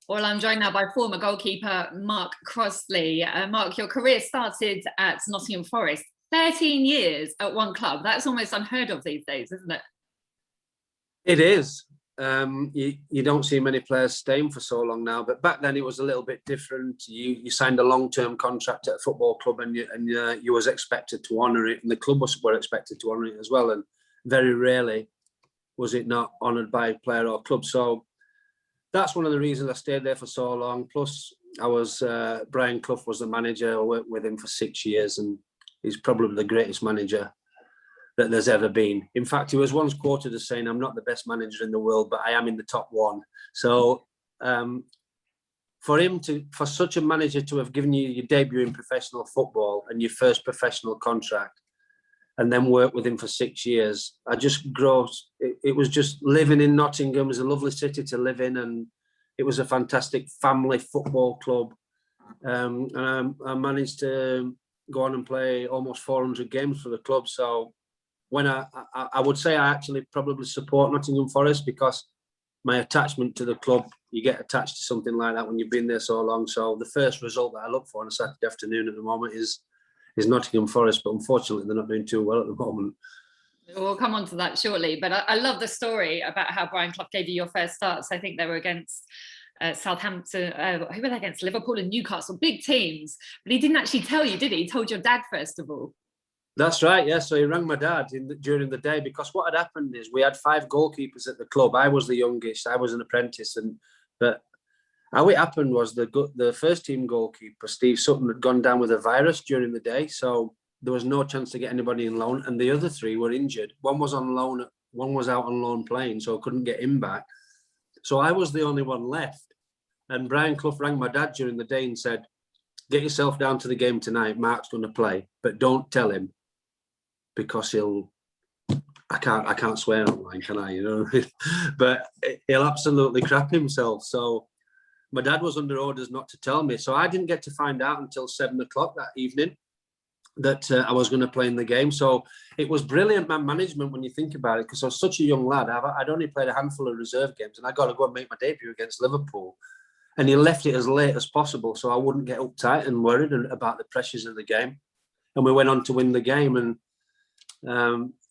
Well, I'm joined now by former goalkeeper Mark Crossley. Mark, your career started at Nottingham Forest. 13 years at one club. That's almost unheard of these days, isn't it? It is. You don't see many players staying for so long now, but back then it was a little bit different. You signed a long-term contract at a football club, and you was expected to honour it, and the club were expected to honour it as well. And very rarely was it not honoured by a player or club. So that's one of the reasons I stayed there for so long. Plus, Brian Clough was the manager. I worked with him for 6 years, and he's probably the greatest manager that there's ever been. In fact, he was once quoted as saying, "I'm not the best manager in the world, but I am in the top one." So for such a manager to have given you your debut in professional football and your first professional contract, and then work with him for 6 years, it was just living in Nottingham. It was a lovely city to live in, and it was a fantastic family football club. And I managed to go on and play almost 400 games for the club. So when I would say I actually probably support Nottingham Forest, because my attachment to the club, you get attached to something like that when you've been there so long. So the first result that I look for on a Saturday afternoon at the moment is Nottingham Forest, but unfortunately they're not doing too well at the moment. We'll come on to that shortly, but I love the story about how Brian Clough gave you your first starts. I think they were against Southampton, who were they against? Liverpool and Newcastle, big teams. But he didn't actually tell you, did he? He told your dad first of all. That's right, yeah. So he rang my dad during the day, because what had happened is we had 5 goalkeepers at the club. I was the youngest. I was an apprentice, but how it happened was the first team goalkeeper, Steve Sutton, had gone down with a virus during the day, so there was no chance to get anybody in loan, and the other 3 were injured. One was on loan, one was out on loan playing, so I couldn't get him back. So I was the only one left, and Brian Clough rang my dad during the day and said, "Get yourself down to the game tonight. Mark's going to play, but don't tell him, because I can't swear online, can I? You know, but he'll absolutely crap himself." So my dad was under orders not to tell me. So I didn't get to find out until 7 o'clock that evening that I was going to play in the game. So it was brilliant man management when you think about it, because I was such a young lad. I'd only played a handful of reserve games, and I got to go and make my debut against Liverpool. And he left it as late as possible so I wouldn't get uptight and worried about the pressures of the game. And we went on to win the game. And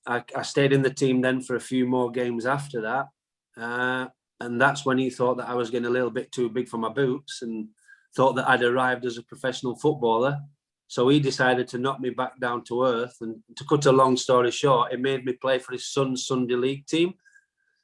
I stayed in the team then for a few more games after that. And that's when he thought that I was getting a little bit too big for my boots, and thought that I'd arrived as a professional footballer. So he decided to knock me back down to earth. And to cut a long story short, he made me play for his son's Sunday League team.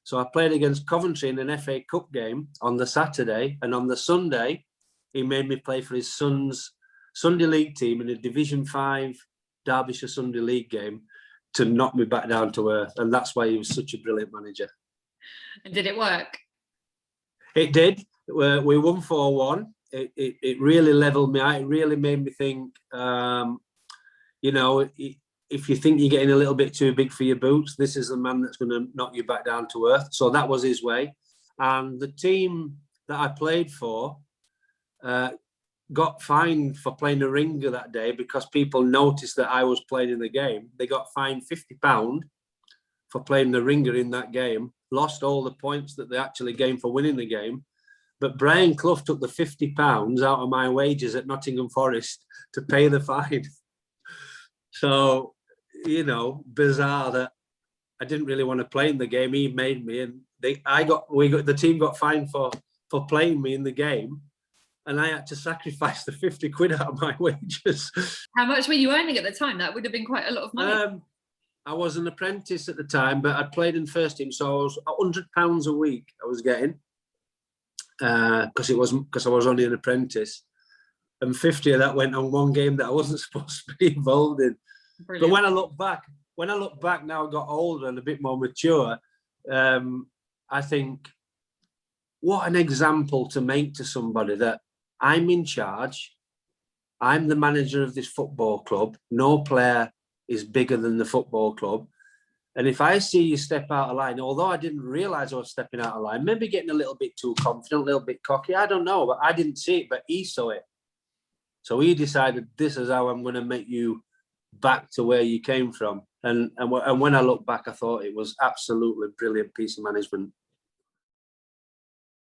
So I played against Coventry in an FA Cup game on the Saturday, and on the Sunday, he made me play for his son's Sunday League team in a Division 5 Derbyshire Sunday League game to knock me back down to earth. And that's why he was such a brilliant manager. And did it work? It did. We won 4-1. It really leveled me out. It really made me think, if you think you're getting a little bit too big for your boots, this is the man that's going to knock you back down to earth. So that was his way. And the team that I played for got fined for playing a ringer that day, because people noticed that I was playing in the game. They got fined £50 for playing the ringer in that game, lost all the points that they actually gained for winning the game. But Brian Clough took the £50 out of my wages at Nottingham Forest to pay the fine. So, bizarre that I didn't really want to play in the game. He made me, and the team got fined for playing me in the game, and I had to sacrifice the 50 quid out of my wages. How much were you earning at the time? That would have been quite a lot of money. I was an apprentice at the time, but I'd played in first team, so I was £100 a week I was getting, because I was only an apprentice, and 50 of that went on one game that I wasn't supposed to be involved in. Brilliant. But when I look back now, I got older and a bit more mature. I think, what an example to make to somebody that I'm in charge. I'm the manager of this football club. No player is bigger than the football club. And if I see you step out of line, although I didn't realise I was stepping out of line, maybe getting a little bit too confident, a little bit cocky, I don't know, but I didn't see it, but he saw it. So he decided, this is how I'm going to make you back to where you came from. And when I look back, I thought it was absolutely brilliant piece of management.